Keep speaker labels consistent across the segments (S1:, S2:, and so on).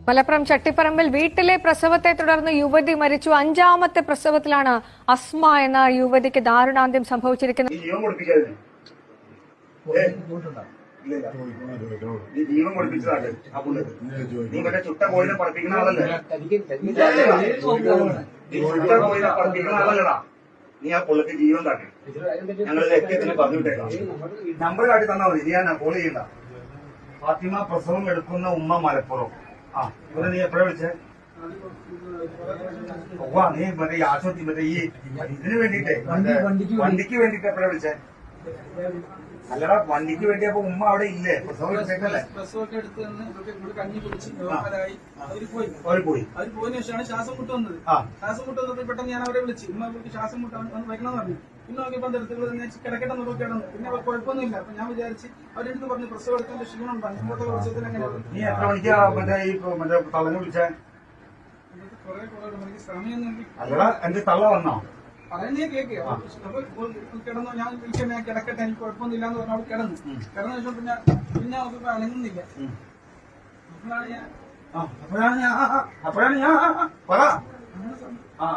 S1: മലപ്പുറം ചട്ടിപ്പറമ്പിൽ വീട്ടിലെ പ്രസവത്തെ തുടർന്ന് യുവതി മരിച്ചു. 5ാമത്തെ പ്രസവത്തിലാണ് അസ്മ എന്ന യുവതിക്ക് ദാരുണാന്ത്യം സംഭവിച്ചിരിക്കുന്നത്.
S2: ജീവൻ പഠിപ്പിച്ചതാണ് ആ പുള്ളിക്ക്. നീ മറ്റേ ചുട്ട കോഴിനെ പഠിപ്പിക്കുന്ന ആളല്ലേ? ചുട്ട കോഴിനെ പഠിപ്പിക്കുന്ന ആളല്ലടാ. നീ ആ പുള്ളിക്ക് ജീവൻ കാട്ടി. ഞങ്ങൾ ലക്ഷ്യത്തിന് പറഞ്ഞു വിട്ടേക്കാം. നമ്പർ കാട്ടി തന്നാ മതി. നീ ഞാൻ കോൾ ചെയ്യണ്ട. ഫാത്തിമ പ്രസവം എടുക്കുന്ന ഉമ്മ മലപ്പുറം. ആ ഇവിടെ നീ എപ്പോഴാ വിളിച്ചേ? നീ മറ്റേ ഈ ആശുപത്രി മറ്റേ ഈ ഇതിന് വേണ്ടിട്ടേ വണ്ടിക്ക് വേണ്ടിട്ട് എപ്പോഴാ വിളിച്ചേ? അല്ലടാ, വണ്ടിക്ക് വേണ്ടിയപ്പോ ഉമ്മ അവിടെ ഇല്ലേ? പ്രസവം എടുത്തേക്കല്ലേ? അവര് പോയി.
S3: അവര് പോയതിനു ശേഷമാണ് ശ്വാസം മുട്ട് വന്നത്. ശ്വാസം മുട്ട് വന്നപ്പോൾ പെട്ടെന്ന് ഞാൻ അവരെ വിളിച്ചു. ഉമ്മ അവർക്ക് ശ്വാസം മുട്ട് വയ്ക്കണമെന്ന് പറഞ്ഞു. പിന്നെ നോക്കിയപ്പോൾ കിടക്കട്ടെ നോക്കി കിടന്നു. പിന്നെ കുഴപ്പമൊന്നുമില്ല. അപ്പൊ ഞാൻ വിചാരിച്ച് അവരെടുത്ത് പറഞ്ഞു പ്രസവം എടുക്കേണ്ട ക്ഷീണം ഉണ്ടാകും. ഇപ്പോഴത്തെ പ്രസവത്തിൽ എങ്ങനെയാണ്?
S2: നീ എത്ര മണിക്കാ മറ്റേ ഈ മറ്റേ തള്ളനെ വിളിച്ചേ?
S3: എനിക്ക് സമയമൊന്നും.
S2: അല്ലടാ, എന്റെ തള്ള വന്നോ?
S3: പറയുന്നേ കേൾക്കുക. അപ്പൊ കിടന്നു. ഞാൻ വിളിക്കാൻ ഞാൻ കിടക്കട്ടെ, എനിക്ക് കുഴപ്പമൊന്നുമില്ല എന്ന് പറഞ്ഞു. അവിടെ കിടന്നു. കിടന്ന ശേഷം പിന്നെ അവർക്ക് അനങ്ങുന്നില്ല.
S2: അപ്പോഴാണ് ഞാൻ പറ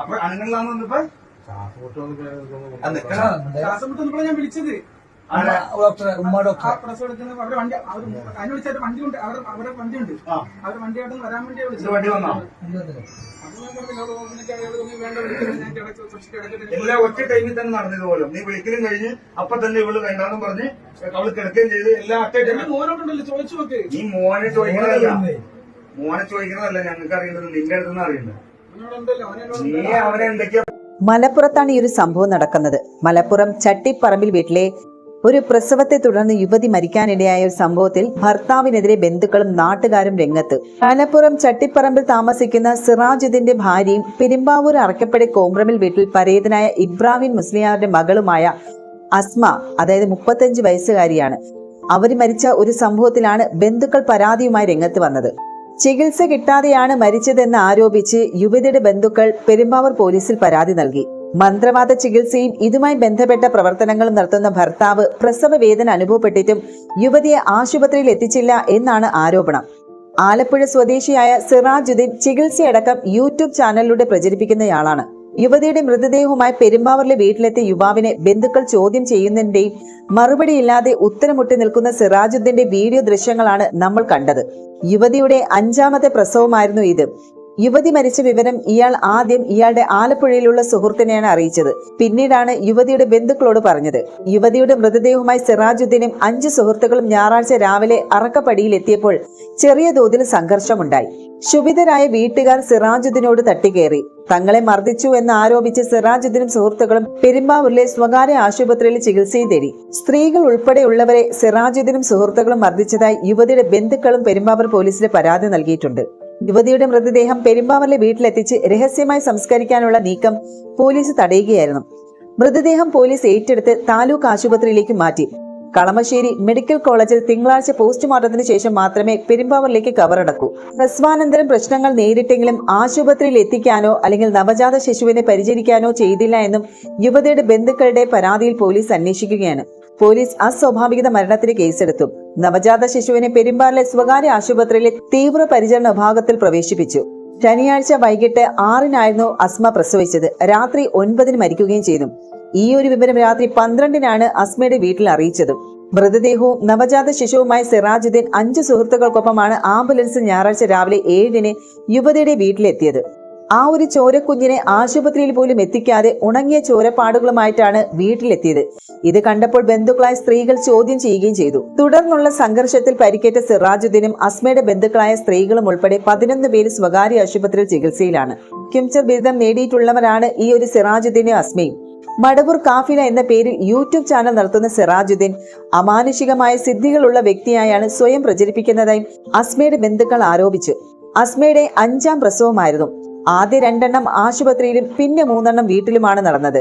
S2: അപ്പൊ അനങ്ങലാന്ന് വന്നപ്പോ
S3: ശ്വാസം മുട്ട് വന്നപ്പോഴാണ് ഞാൻ വിളിച്ചത്. പ്രസവം എടുക്കുന്ന അവരുടെ വണ്ടി അതിന് വിളിച്ചാൽ വണ്ടി ഉണ്ട്. അവരുടെ വണ്ടിയുണ്ട്. അവരുടെ വണ്ടിയായിട്ട് വരാൻ വേണ്ടിയാണ് വിളിച്ചത്.
S2: വണ്ടി വന്നോ? എല്ലാം ഒറ്റ ടൈമിൽ തന്നെ നടന്നത് പോലും. നീ വിളിക്കലും കഴിഞ്ഞ് അപ്പൊ തന്നെ ഇവള് വേണ്ടാന്നും പറഞ്ഞ് അവള് കിടക്കുകയും ചെയ്ത് എല്ലാം ഒറ്റ ടൈമിൽ.
S3: മോനോട്ടുണ്ടല്ലോ ചോദിച്ചു നോക്ക്.
S2: നീ മോനെ ചോദിക്കുന്നതല്ല ഞങ്ങൾക്ക് അറിയേണ്ടത്, നിന്റെ അടുത്തുനിന്ന് അറിയേണ്ടത്. നീ അവനെ എന്തൊക്കെയാ?
S4: മലപ്പുറത്താണ് ഈ ഒരു സംഭവം നടക്കുന്നത്. മലപ്പുറം ചട്ടിപ്പറമ്പിൽ വീട്ടിലെ ഒരു പ്രസവത്തെ തുടർന്ന് യുവതി മരിക്കാനിടയായ ഒരു സംഭവത്തിൽ ഭർത്താവിനെതിരെ ബന്ധുക്കളും നാട്ടുകാരും രംഗത്ത്. മലപ്പുറം ചട്ടിപ്പറമ്പിൽ താമസിക്കുന്ന സിറാജുദ്ദീന്റെ ഭാര്യയും പെരുമ്പാവൂർ അറക്കപ്പടി കോമ്പ്രമിൽ വീട്ടിൽ പരേതനായ ഇബ്രാഹിം മുസ്ലിയാരുടെ മകളുമായ അസ്മ, അതായത് 35 വയസ്സുകാരിയാണ്. അവര് മരിച്ച ഒരു സംഭവത്തിലാണ് ബന്ധുക്കൾ പരാതിയുമായി രംഗത്ത് വന്നത്. ചികിത്സ കിട്ടാതെയാണ് മരിച്ചതെന്ന് ആരോപിച്ച് യുവതിയുടെ ബന്ധുക്കൾ പെരുമ്പാവൂർ പോലീസിൽ പരാതി നൽകി. മന്ത്രവാദ ചികിത്സയും ഇതുമായി ബന്ധപ്പെട്ട പ്രവർത്തനങ്ങളും നടത്തുന്ന ഭർത്താവ് പ്രസവ വേദന അനുഭവപ്പെട്ടിട്ടും യുവതിയെ ആശുപത്രിയിൽ എത്തിച്ചില്ല എന്നാണ് ആരോപണം. ആലപ്പുഴ സ്വദേശിയായ സിറാജുദ്ദീൻ ചികിത്സയടക്കം യൂട്യൂബ് ചാനലിലൂടെ പ്രചരിപ്പിക്കുന്നയാളാണ്. യുവതിയുടെ മൃതദേഹവുമായി പെരുമ്പാവൂരിലെ വീട്ടിലെത്തിയ യുവാവിനെ ബന്ധുക്കൾ ചോദ്യം ചെയ്യുന്നതിന്റെയും മറുപടിയില്ലാതെ ഉത്തരമുട്ടി നിൽക്കുന്ന സിറാജുദ്ദീന്റെ വീഡിയോ ദൃശ്യങ്ങളാണ് നമ്മൾ കണ്ടത്. യുവതിയുടെ 5ാമത്തെ പ്രസവമായിരുന്നു ഇത്. യുവതി മരിച്ച വിവരം ഇയാൾ ആദ്യം ഇയാളുടെ ആലപ്പുഴയിലുള്ള സുഹൃത്തിനെയാണ് അറിയിച്ചത്. പിന്നീടാണ് യുവതിയുടെ ബന്ധുക്കളോട് പറഞ്ഞത്. യുവതിയുടെ മൃതദേഹവുമായി സിറാജുദ്ദീനും 5 സുഹൃത്തുക്കളും ഞായറാഴ്ച രാവിലെ അറക്കപ്പടിയിൽ എത്തിയപ്പോൾ ചെറിയ തോതിൽ സംഘർഷമുണ്ടായി. ക്ഷുഭിതരായ വീട്ടുകാർ സിറാജുദ്ദീനോട് തട്ടിക്കയറി. തങ്ങളെ മർദ്ദിച്ചു എന്ന് ആരോപിച്ച് സിറാജുദ്ദീനും സുഹൃത്തുക്കളും പെരുമ്പാവൂരിലെ സ്വകാര്യ ആശുപത്രിയിൽ ചികിത്സയും തേടി. സ്ത്രീകൾ ഉൾപ്പെടെയുള്ളവരെ സിറാജുദ്ദീനും സുഹൃത്തുക്കളും മർദ്ദിച്ചതായി യുവതിയുടെ ബന്ധുക്കളും പെരുമ്പാവൂർ പോലീസിന് പരാതി നൽകിയിട്ടുണ്ട്. യുവതിയുടെ മൃതദേഹം പെരുമ്പാവൂരിലെ വീട്ടിലെത്തിച്ച് രഹസ്യമായി സംസ്കരിക്കാനുള്ള നീക്കം പോലീസ് തടയുകയായിരുന്നു. മൃതദേഹം പോലീസ് ഏറ്റെടുത്ത് താലൂക്ക് ആശുപത്രിയിലേക്ക് മാറ്റി. കളമശ്ശേരി മെഡിക്കൽ കോളേജിൽ തിങ്കളാഴ്ച പോസ്റ്റ്മോർട്ടത്തിന് ശേഷം മാത്രമേ പെരുമ്പാവൂരിലേക്ക് കബറടക്കൂ. പ്രസവാനന്തരം പ്രശ്നങ്ങൾ നേരിട്ടെങ്കിലും ആശുപത്രിയിൽ എത്തിക്കാനോ അല്ലെങ്കിൽ നവജാത ശിശുവിനെ പരിചരിക്കാനോ ചെയ്തില്ല എന്നും യുവതിയുടെ ബന്ധുക്കളുടെ പരാതിയിൽ പോലീസ് അന്വേഷിക്കുകയാണ്. പോലീസ് അസ്വാഭാവികത മരണത്തിന് കേസെടുത്തു. നവജാത ശിശുവിനെ പെരുമ്പാവൂരിലെ സ്വകാര്യ ആശുപത്രിയിലെ തീവ്ര പരിചരണ വിഭാഗത്തിൽ പ്രവേശിപ്പിച്ചു. ശനിയാഴ്ച വൈകിട്ട് 6-നായിരുന്നു അസ്മ പ്രസവിച്ചത്. രാത്രി 9-ന് മരിക്കുകയും ചെയ്തു. ഈ ഒരു വിവരം രാത്രി 12-നാണ് അസ്മയുടെ വീട്ടിൽ അറിയിച്ചത്. മൃതദേഹവും നവജാത ശിശുവുമായി സിറാജുദ്ദീൻ 5 സുഹൃത്തുക്കൾക്കൊപ്പമാണ് ആംബുലൻസ് ഞായറാഴ്ച രാവിലെ 7-ന് യുവതിയുടെ വീട്ടിലെത്തിയത്. ആ ഒരു ചോരക്കുഞ്ഞിനെ ആശുപത്രിയിൽ പോലും എത്തിക്കാതെ ഉണങ്ങിയ ചോരപ്പാടുകളുമായിട്ടാണ് വീട്ടിലെത്തിയത്. ഇത് കണ്ടപ്പോൾ ബന്ധുക്കളായ സ്ത്രീകൾ ചോദ്യം ചെയ്യുകയും ചെയ്തു. തുടർന്നുള്ള സംഘർഷത്തിൽ പരിക്കേറ്റ സിറാജുദ്ദീനും അസ്മയുടെ ബന്ധുക്കളായ സ്ത്രീകളും ഉൾപ്പെടെ 11 പേര് സ്വകാര്യ ആശുപത്രിയിൽ ചികിത്സയിലാണ്. ക്യുംചർ ബിരുദം നേടിയിട്ടുള്ളവരാണ് ഈ ഒരു സിറാജുദ്ദീനും അസ്മയും. മടവൂർ കാഫില എന്ന പേരിൽ യൂട്യൂബ് ചാനൽ നടത്തുന്ന സിറാജുദ്ദീൻ അമാനുഷികമായ സിദ്ധികളുള്ള വ്യക്തിയായാണ് സ്വയം പ്രചരിപ്പിക്കുന്നതായും അസ്മയുടെ ബന്ധുക്കൾ ആരോപിച്ചു. അസ്മയുടെ 5ാം പ്രസവമായിരുന്നു. ആദ്യ 2 ആശുപത്രിയിലും പിന്നെ 3 വീട്ടിലുമാണ് നടന്നത്.